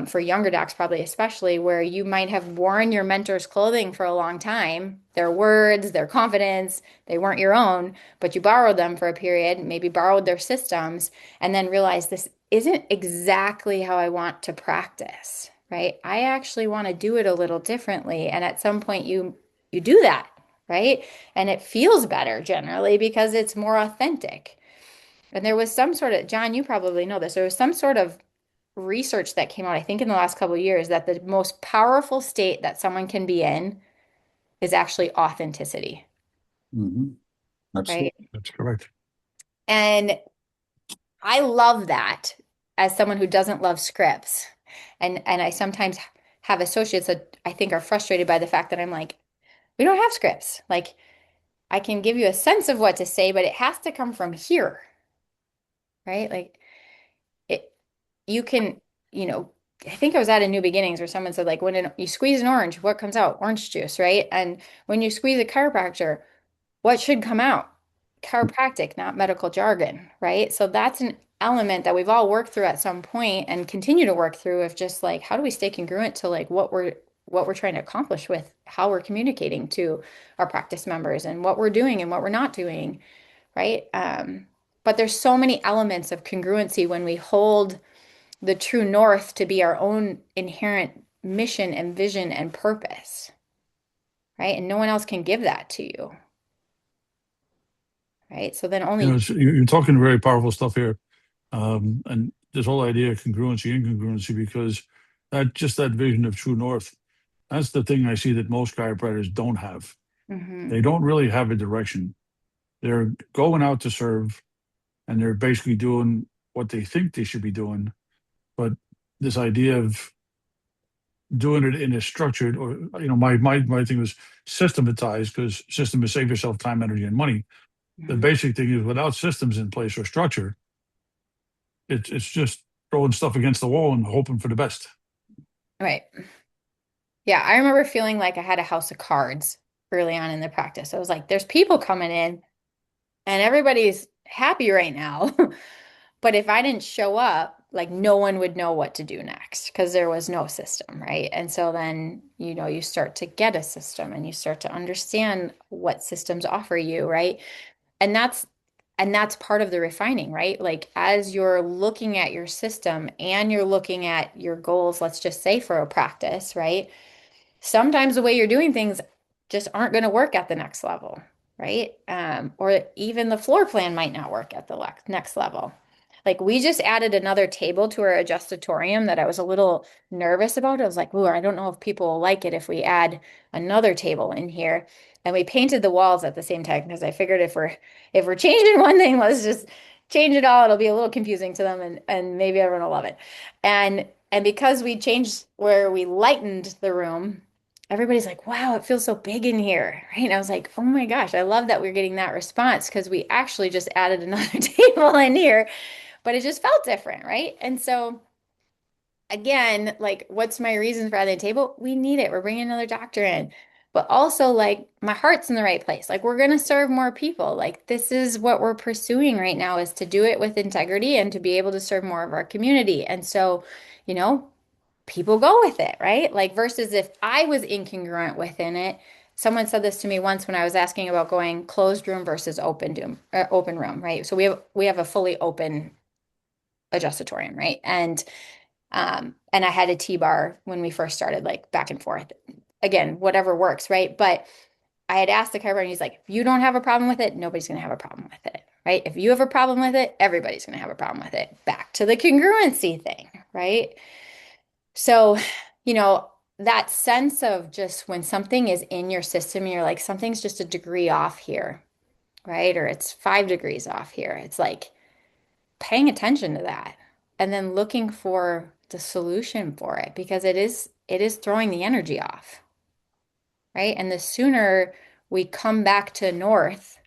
for younger docs, probably especially, where you might have worn your mentor's clothing for a long time, their words, their confidence, they weren't your own, but you borrowed them for a period, maybe borrowed their systems, and then realized this isn't exactly how I want to practice, right? I actually want to do it a little differently. And at some point you do that, right? And it feels better generally because it's more authentic. And there was some sort of, John, you probably know this, there was some sort of research that came out, I think in the last couple of years, that the most powerful state that someone can be in is actually authenticity, Mhm. right? Absolutely. That's correct. And I love that as someone who doesn't love scripts. And I sometimes have associates that I think are frustrated by the fact that I'm like, we don't have scripts. Like, I can give you a sense of what to say, but it has to come from here, right? Like, it, you can, you know, I think I was at a New Beginnings where someone said, like, when you squeeze an orange, what comes out? Orange juice, right? And when you squeeze a chiropractor, what should come out? Chiropractic, not medical jargon, right? So that's an element that we've all worked through at some point and continue to work through, of just like, how do we stay congruent to like what we're trying to accomplish with how we're communicating to our practice members, and what we're doing and what we're not doing, right? But there's so many elements of congruency when we hold the true north to be our own inherent mission and vision and purpose, right? And no one else can give that to you, right? So then only, You're talking very powerful stuff here. And this whole idea of congruency, incongruency, because that vision of true north, that's the thing I see that most chiropractors don't have. Mhm. They don't really have a direction. They're going out to serve, and they're basically doing what they think they should be doing. But this idea of doing it in a structured, or my thing was systematized, because system is save yourself time, energy, and money. The Mhm. basic thing is, without systems in place or structure, it's just throwing stuff against the wall and hoping for the best. Right. Yeah, I remember feeling like I had a house of cards early on in the practice. I was like, there's people coming in and everybody's happy right now. But if I didn't show up, like, no one would know what to do next because there was no system, right? And so then, you start to get a system and you start to understand what systems offer you, right? And that's part of the refining, right? Like, as you're looking at your system and you're looking at your goals, let's just say for a practice, right? Sometimes the way you're doing things just aren't going to work at the next level, right? Or even the floor plan might not work at the next level. Like we just added another table to our adjustatorium that I was a little nervous about. I was like, ooh, I don't know if people will like it if we add another table in here. And we painted the walls at the same time because I figured if we're changing one thing, let's just change it all. It'll be a little confusing to them and maybe everyone will love it. And because we changed where we lightened the room, everybody's like, wow, it feels so big in here, right? And I was like, oh my gosh, I love that we're getting that response because we actually just added another table in here, but it just felt different, right? And so again, like, what's my reason for adding the table? We need it. We're bringing another doctor in. But also, like, my heart's in the right place. Like, we're going to serve more people. Like, this is what we're pursuing right now is to do it with integrity and to be able to serve more of our community. And so, you know, people go with it, right? Like versus if I was incongruent within it. Someone said this to me once when I was asking about going closed room versus open room, right? So we have a fully open adjustatorium, right? And I had a T-bar when we first started, like back and forth. Again, whatever works, right? But I had asked the chiropractor, and he's like, if you don't have a problem with it, nobody's going to have a problem with it, right? If you have a problem with it, everybody's going to have a problem with it. Back to the congruency thing, right? So, you know, that sense of just when something is in your system, you're like, something's just a degree off here, right? Or it's 5 degrees off here. It's like paying attention to that and then looking for the solution for it because it is throwing the energy off, right? And the sooner we come back to north,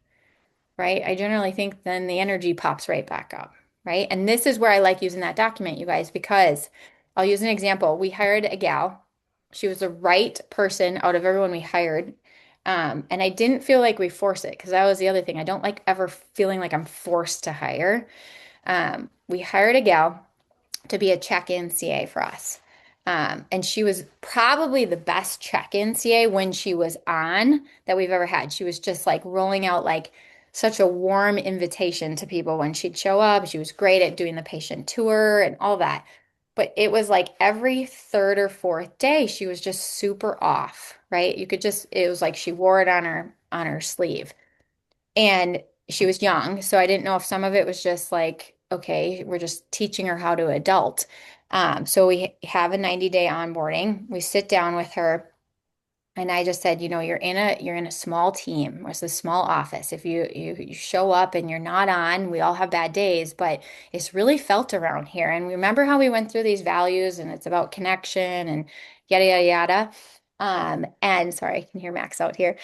right? I generally think then the energy pops right back up, right? And this is where I like using that document, you guys, because I'll use an example. We hired a gal. She was the right person out of everyone we hired. And I didn't feel like we forced it because that was the other thing. I don't like ever feeling like I'm forced to hire. We hired a gal to be a check-in CA for us. And she was probably the best check-in CA when she was on that we've ever had. She was just like rolling out like such a warm invitation to people when she'd show up. She was great at doing the patient tour and all that. But it was like every third or fourth day, she was just super off, right? It was like she wore it on her sleeve. And she was young, so I didn't know if some of it was just like, okay, we're just teaching her how to adult. So we have a 90-day onboarding. We sit down with her, and I just said, you know, you're in a small team. It's a small office. If you show up and you're not on, we all have bad days, but it's really felt around here. And remember how we went through these values, and it's about connection and yada yada yada. And sorry, I can hear Max out here.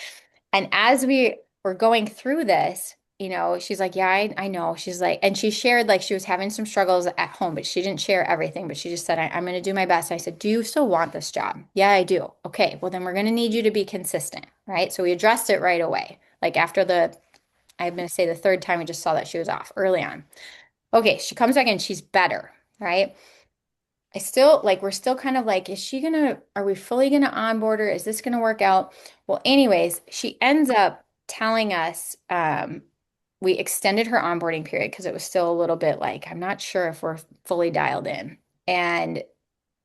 And as we were going through this, you know, she's like, yeah, I know. She's like, and she shared like she was having some struggles at home, but she didn't share everything. But she just said, I'm going to do my best. I said, do you still want this job? Yeah, I do. Okay, well, then we're going to need you to be consistent, right? So we addressed it right away. Like after I'm going to say the third time we just saw that she was off early on. Okay, she comes back and she's better, right? We're still kind of like, are we fully gonna onboard her? Is this gonna work out? Well, anyways, she ends up telling us, we extended her onboarding period because it was still a little bit like, I'm not sure if we're fully dialed in. And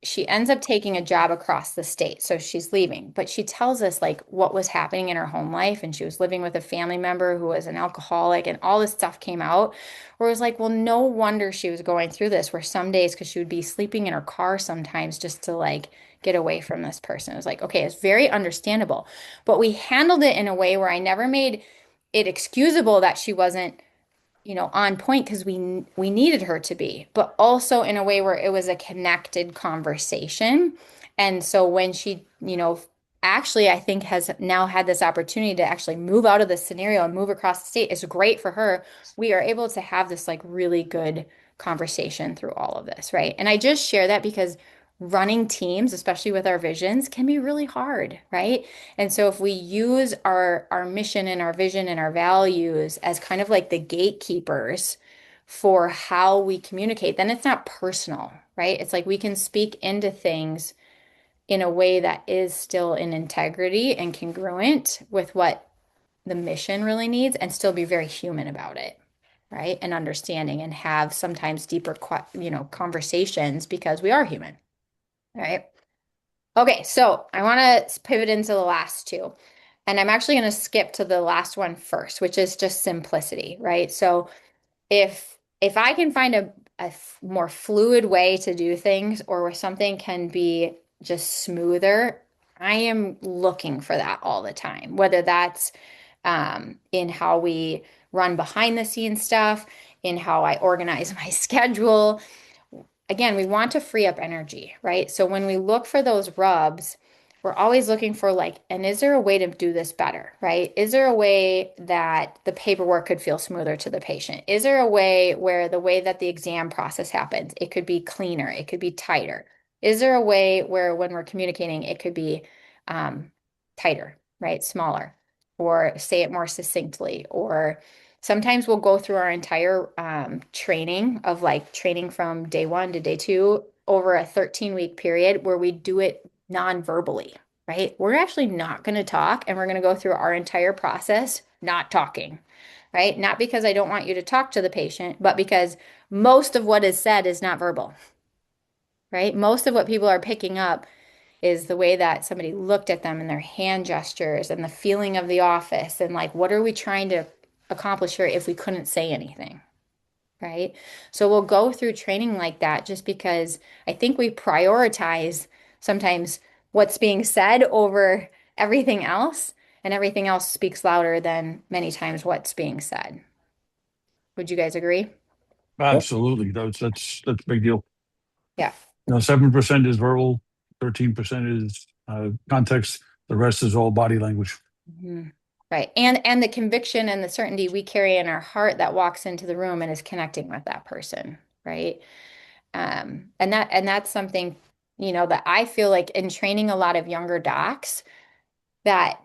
she ends up taking a job across the state. So she's leaving, but she tells us like what was happening in her home life. And she was living with a family member who was an alcoholic, and all this stuff came out where it was like, well, no wonder she was going through this, where some days, because she would be sleeping in her car sometimes just to like get away from this person. It was like, okay, it's very understandable. But we handled it in a way where I never made it excusable that she wasn't, you know, on point because we needed her to be, but also in a way where it was a connected conversation. And so when she, you know, actually I think has now had this opportunity to actually move out of this scenario and move across the state, it's great for her. We are able to have this like really good conversation through all of this, right? And I just share that because running teams, especially with our visions, can be really hard, right? And so if we use our mission and our vision and our values as kind of like the gatekeepers for how we communicate, then it's not personal, right? It's like we can speak into things in a way that is still in integrity and congruent with what the mission really needs and still be very human about it, right? And understanding and have sometimes deeper, you know, conversations because we are human, right? Okay, so I want to pivot into the last two. And I'm actually going to skip to the last one first, which is just simplicity, right? So if if I can find a more fluid way to do things, or where something can be just smoother, I am looking for that all the time, whether that's in how we run behind the scenes stuff, in how I organize my schedule. Again, we want to free up energy, right? So when we look for those rubs, we're always looking for like, and is there a way to do this better, right? Is there a way that the paperwork could feel smoother to the patient? Is there a way where the way that the exam process happens, it could be cleaner, it could be tighter? Is there a way where when we're communicating, it could be tighter, right? Smaller, or say it more succinctly, or sometimes we'll go through our entire training of like training from day 1 to day 2 over a 13-week period where we do it non-verbally, right? We're actually not going to talk, and we're going to go through our entire process not talking, right? Not because I don't want you to talk to the patient, but because most of what is said is not verbal, right? Most of what people are picking up is the way that somebody looked at them and their hand gestures and the feeling of the office, and like, what are we trying to accomplish here if we couldn't say anything, right? So we'll go through training like that just because I think we prioritize sometimes what's being said over everything else, and everything else speaks louder than many times what's being said. Would you guys agree? Absolutely. That's a big deal. Yeah. 7% is verbal, 13% is context. The rest is all body language. Mhm. Right. And the conviction and the certainty we carry in our heart that walks into the room and is connecting with that person, right? And that's something, that I feel like in training a lot of younger docs, that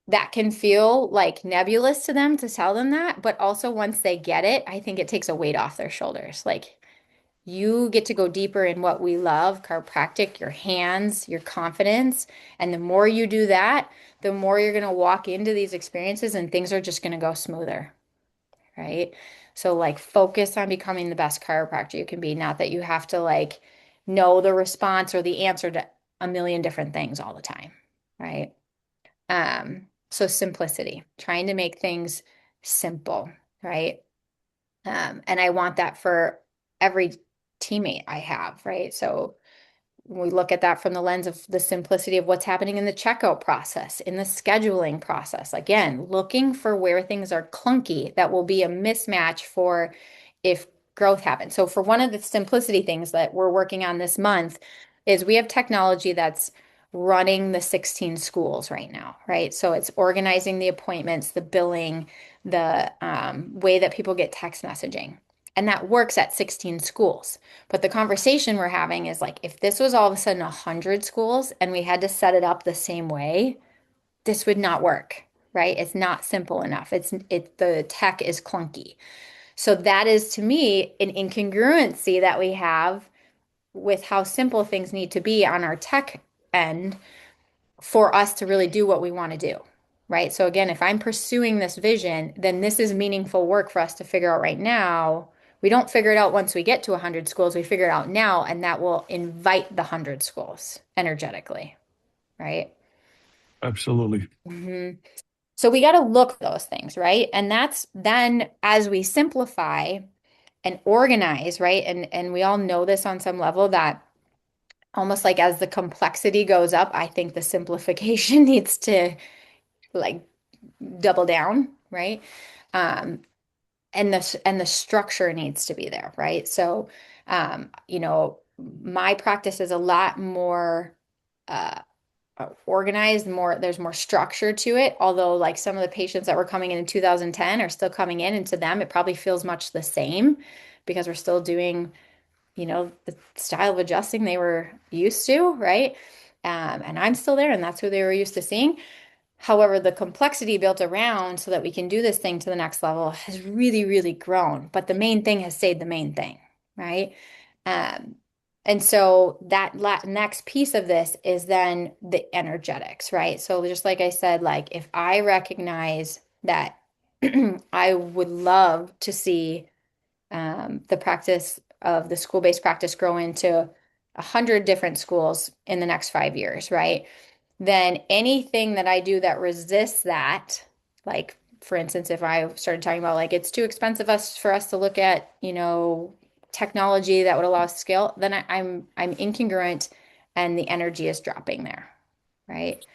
that can feel like nebulous to them to tell them that, but also once they get it, I think it takes a weight off their shoulders. Like, you get to go deeper in what we love, chiropractic, your hands, your confidence. And the more you do that, the more you're going to walk into these experiences and things are just going to go smoother, right? So, like, focus on becoming the best chiropractor you can be. Not that you have to, like, know the response or the answer to a million different things all the time, right? So simplicity, trying to make things simple, right? And I want that for every teammate I have, right? So we look at that from the lens of the simplicity of what's happening in the checkout process, in the scheduling process. Again, looking for where things are clunky that will be a mismatch for if growth happens. So for one of the simplicity things that we're working on this month is we have technology that's running the 16 schools right now, right? So it's organizing the appointments, the billing, the way that people get text messaging. And that works at 16 schools. But the conversation we're having is like, if this was all of a sudden 100 schools and we had to set it up the same way, this would not work, right? It's not simple enough. The tech is clunky. So that is to me an incongruency that we have with how simple things need to be on our tech end for us to really do what we want to do. Right. So again, if I'm pursuing this vision, then this is meaningful work for us to figure out right now. We don't figure it out once we get to 100 schools. We figure it out now, and that will invite the 100 schools energetically. Right. Absolutely. Mm-hmm. So we got to look at those things, right? And that's then as we simplify and organize, right? And we all know this on some level that almost like as the complexity goes up, I think the simplification needs to like double down, right? Um, and the structure needs to be there, right? So, my practice is a lot more uh, organized, there's more structure to it. Although, like some of the patients that were coming in 2010 are still coming in, and to them, it probably feels much the same because we're still doing, the style of adjusting they were used to, right? And I'm still there, and that's who they were used to seeing. However, the complexity built around so that we can do this thing to the next level has really, really grown. But the main thing has stayed the main thing, right? Um, and so that next piece of this is then the energetics, right? So just like I said, like if I recognize that I would love to see the practice of the school-based practice grow into 100 different schools in the next 5 years, right? Then anything that I do that resists that, like for instance, if I started talking about like it's too expensive for us to look at, technology that would allow us to scale, then I'm incongruent and the energy is dropping there, right?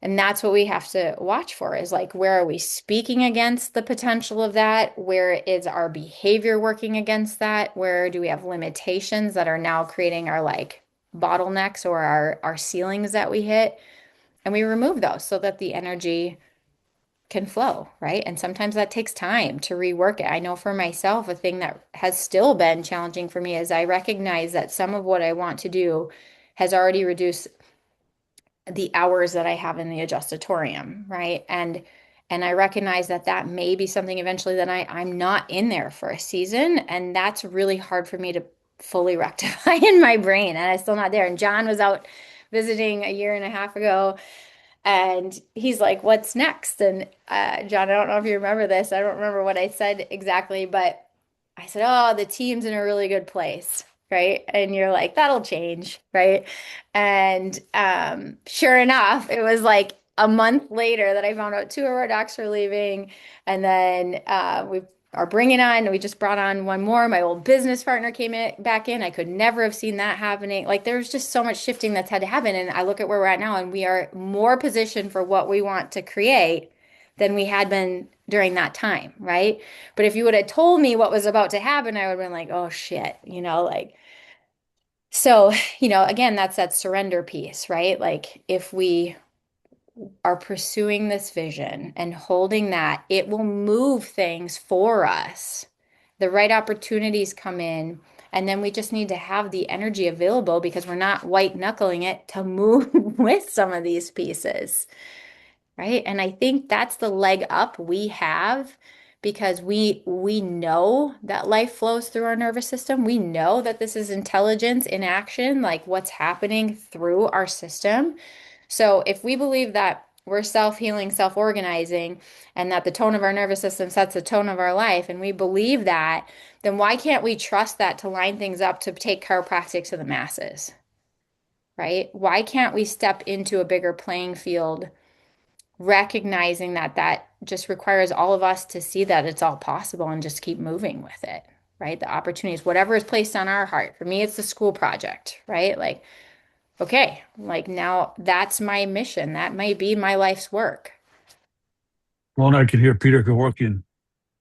And that's what we have to watch for is like, where are we speaking against the potential of that? Where is our behavior working against that? Where do we have limitations that are now creating our like bottlenecks or our ceilings that we hit? And we remove those so that the energy can flow, right? And sometimes that takes time to rework it. I know for myself, a thing that has still been challenging for me is I recognize that some of what I want to do has already reduced the hours that I have in the adjustatorium, right? And I recognize that that may be something eventually that I'm not in there for a season, and that's really hard for me to fully rectify in my brain, and I'm still not there. And John was out visiting a year and a half ago, and he's like, "What's next?" And John, I don't know if you remember this. I don't remember what I said exactly, but I said, "Oh, the team's in a really good place." Right. And you're like, that'll change. Right. And sure enough, it was like a month later that I found out 2 of our docs are leaving. And then we are bringing on, we just brought on one more. My old business partner back in. I could never have seen that happening. Like there's just so much shifting that's had to happen. And I look at where we're at now and we are more positioned for what we want to create than we had been during that time, right? But if you would have told me what was about to happen, I would have been like, oh shit, like. So, again, that's that surrender piece, right? Like if we are pursuing this vision and holding that, it will move things for us. The right opportunities come in, and then we just need to have the energy available because we're not white knuckling it to move with some of these pieces. Right. And I think that's the leg up we have because we know that life flows through our nervous system. We know that this is intelligence in action, like what's happening through our system. So if we believe that we're self-healing, self-organizing, and that the tone of our nervous system sets the tone of our life, and we believe that, then why can't we trust that to line things up to take chiropractic to the masses? Right? Why can't we step into a bigger playing field? Recognizing that just requires all of us to see that it's all possible and just keep moving with it, right? The opportunities, whatever is placed on our heart. For me, it's the school project, right? Like, okay, like now that's my mission. That might be my life's work. Well, I can hear Peter Kevorkian.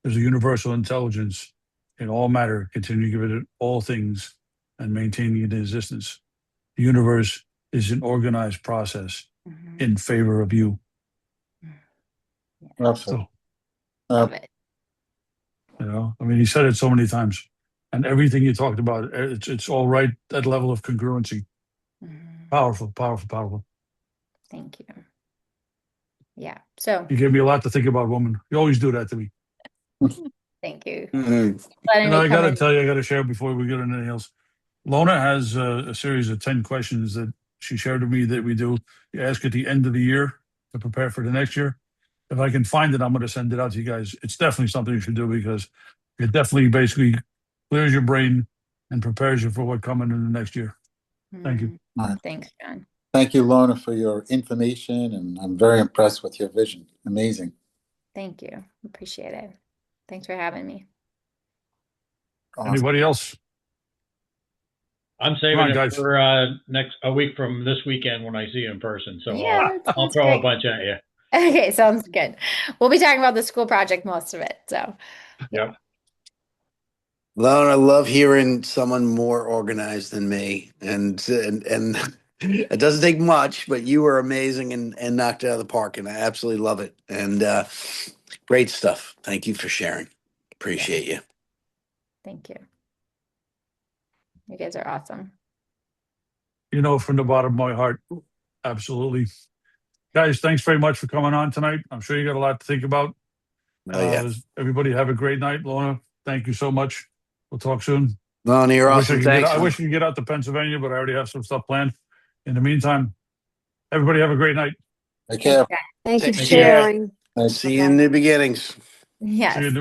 There's a universal intelligence in all matter, continue to give it all things and maintaining it in existence. The universe is an organized process in favor of you. Absolutely. So, Love it. he said it so many times, and everything you talked about, it's all right at level of congruency. Powerful, powerful, powerful. Thank you. Yeah. So You gave me a lot to think about, woman. You always do that to me. thank you. And I got to tell you, I got to share before we get into anything else. Lona has a series of 10 questions that she shared with me that we do. You ask at the end of the year to prepare for the next year. If I can find it, I'm going to send it out to you guys. It's definitely something you should do because it definitely basically clears your brain and prepares you for what's coming in the next year. Thank you. Thanks, John. Thank you, Lona, for your information, and I'm very impressed with your vision. Amazing. Thank you. Appreciate it. Thanks for having me. Awesome. Anybody else? I'm saving Come on, it guys. for a week from this weekend when I see you in person. So Yeah, I'll throw great. a bunch at you. Okay, sounds good. We'll be talking about the school project most of it. So, Yep. Lon, I love hearing someone more organized than me, and it doesn't take much, but you were amazing and knocked it out of the park, and I absolutely love it. And great stuff. Thank you for sharing. Appreciate you. thank you. You guys are awesome. From the bottom of my heart, absolutely. Guys, thanks very much for coming on tonight. I'm sure you got a lot to think about. Oh, yeah. Everybody have a great night. Lona, thank you so much. We'll talk soon. Lon, you're awesome. Thanks. I wish I could get out to Pennsylvania, but I already have some stuff planned. In the meantime, everybody have a great night. Take care. Thank you for Take care. sharing. See you in the beginnings. Yes. See you